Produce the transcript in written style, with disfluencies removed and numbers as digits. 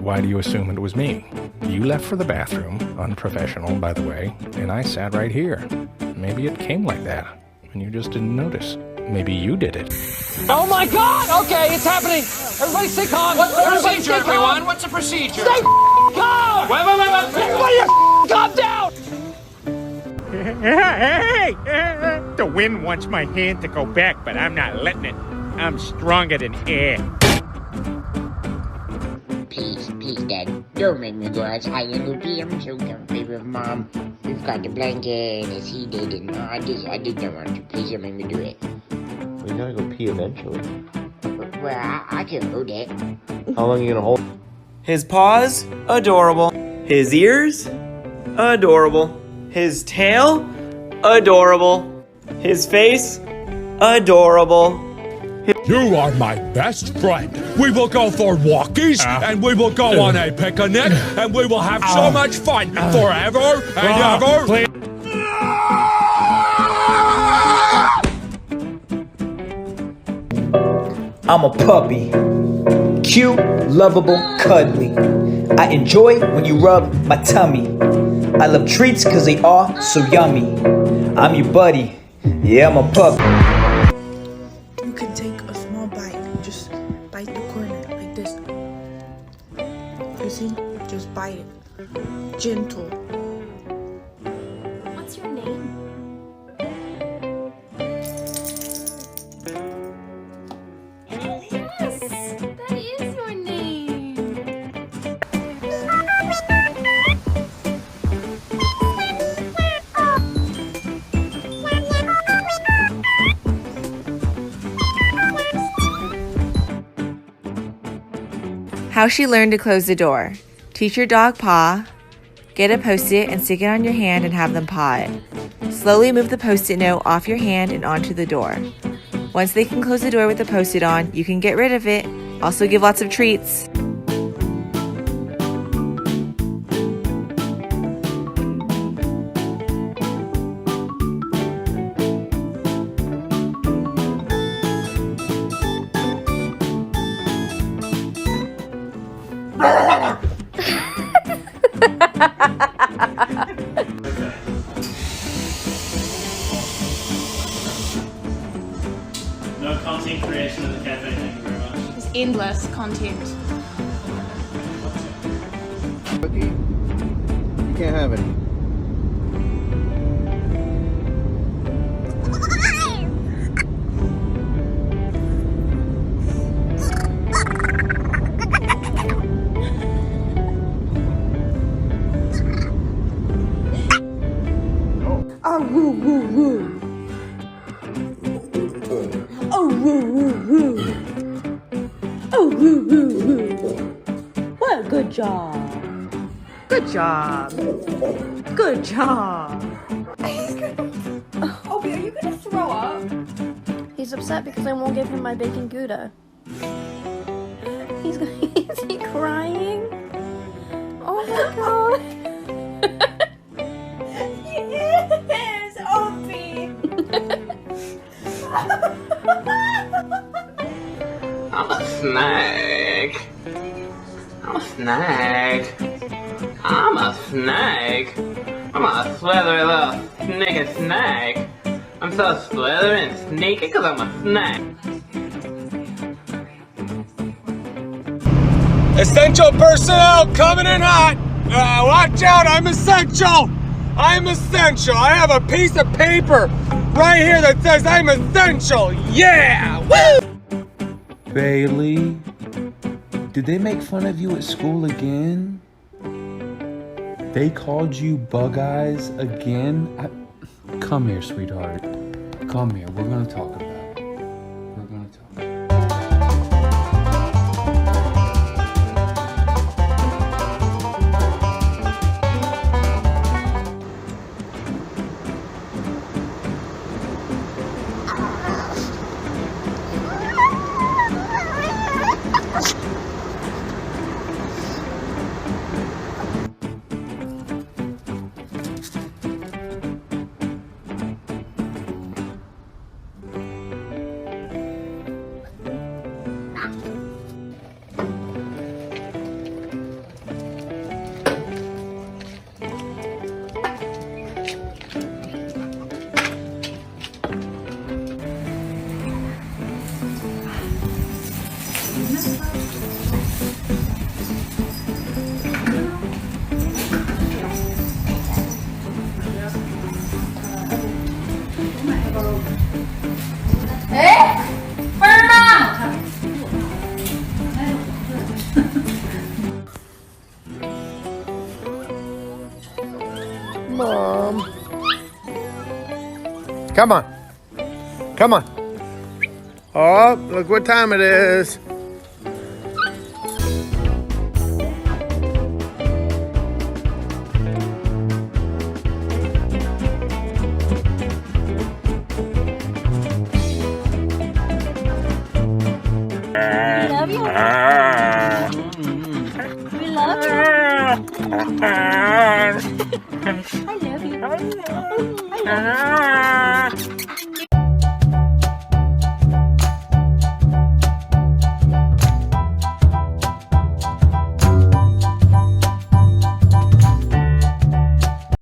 why do you assume it was me? You left for the bathroom, unprofessional, by the way, and I sat right here. Maybe it came like that, and you just didn't notice. Maybe you did it. Oh my God! Okay, it's happening. Everybody stay calm. What's the procedure, everyone? What's the procedure? Stay calm. Wait. Everybody, calm down. Hey! The wind wants my hand to go back, but I'm not letting it. I'm stronger than air. Please, Dad, don't make me go outside in the day. I'm so comfy with Mom. We've got the blanket as he did, and I just don't want to. Please don't make me do it. We gotta go pee eventually. Well, I can hold it. How long are you gonna hold? His paws, adorable. His ears, adorable. His tail, adorable. His face, adorable. You are my best friend. We will go for walkies, and we will go on a picnic, and we will have so much fun forever and ever. I'm a puppy. Cute, lovable, cuddly. I enjoy when you rub my tummy. I love treats cause they are so yummy. I'm your buddy. Yeah, I'm a puppy. You can take a small bite. Just bite the corner like this. You see? Just bite it. Gentle. What's your name? Yes, that is your name. How she learned to close the door. Teach your dog paw. Get a Post-it and stick it on your hand and have them paw it. Slowly move the Post-it note off your hand and onto the door. Once they can close the door with the Post-it on, you can get rid of it. Also give lots of treats. No content creation of the cafe, thank you very much. It's endless content. You can't have any. Oh, woo, woo, woo. Oh, woo, woo, woo. Oh, woo, woo, woo. What? Good job. Good job. Good job. Obi, are you gonna throw up? He's upset because I won't give him my bacon Gouda. Is he crying? Oh my God. Yes, Opie. I'm a snake. I'm a snake. I'm a snake. I'm a slithery little sneaky snake. I'm so slithery and sneaky because I'm a snake. Essential personnel coming in hot. Watch out, I'm essential. I'm essential. I have a piece of paper right here that says I'm essential. Yeah! Woo! Bailey, did they make fun of you at school again? They called you bug eyes again? Come here, sweetheart. Come here. We're gonna talk about it. We're gonna talk. Come on. Come on. Oh, look what time it is. We love you. We love you. I love you. I love you.